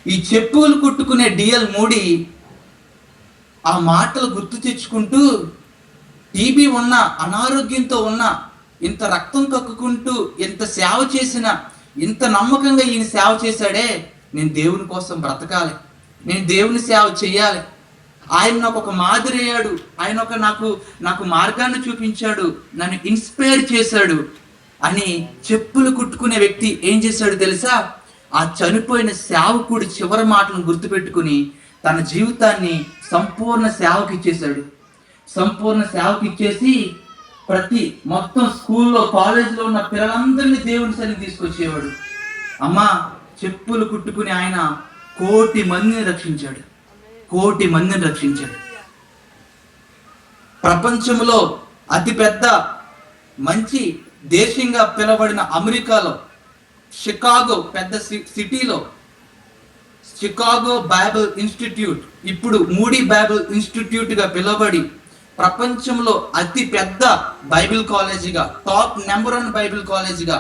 ఈ చెప్పులు కుట్టుకునే డిఎల్ మూడి ఆ మాటలు గుర్తు తెచ్చుకుంటూ, టీబీ ఉన్న, అనారోగ్యంతో ఉన్న, ఇంత రక్తం కక్కుకుంటూ ఇంత సేవ చేసిన, ఇంత నమ్మకంగా ఈయన సేవ చేశాడే, నేను దేవుని కోసం బ్రతకాలి, నేను దేవుని సేవ చేయాలి, ఆయన నాకు ఒక మాదిరి అయ్యాడు, ఆయన ఒక నాకు మార్గాన్ని చూపించాడు, నన్ను ఇన్స్పైర్ చేశాడు అని చెప్పులు కుట్టుకునే వ్యక్తి ఏం చేశాడు తెలుసా? ఆ చనిపోయిన సేవకుడి చివరి మాటలను గుర్తుపెట్టుకుని తన జీవితాన్ని సంపూర్ణ సేవకి ఇచ్చేశాడు. సంపూర్ణ సేవకి ఇచ్చేసి మొత్తం స్కూల్లో, కాలేజీలో ఉన్న పిల్లలందరినీ దేవుని సన్నిధికి తీసుకొచ్చేవాడు. అమ్మా, చెప్పులు కుట్టుకుని ఆయన 1,000,000 మందిని రక్షించాడు. 1,000,000 మందిని రక్షించాడు. ప్రపంచంలో అతిపెద్ద మంచి దేశంగా పిలువబడిన అమెరికాలో షికాగో పెద్ద సిటీలో షికాగో బైబిల్ ఇన్స్టిట్యూట్, ఇప్పుడు మూడీ బైబిల్ ఇన్స్టిట్యూట్గా పిలువబడి ప్రపంచంలో అతి పెద్ద బైబిల్ కాలేజీగా, టాప్ నెంబర్ 1 బైబిల్ కాలేజీగా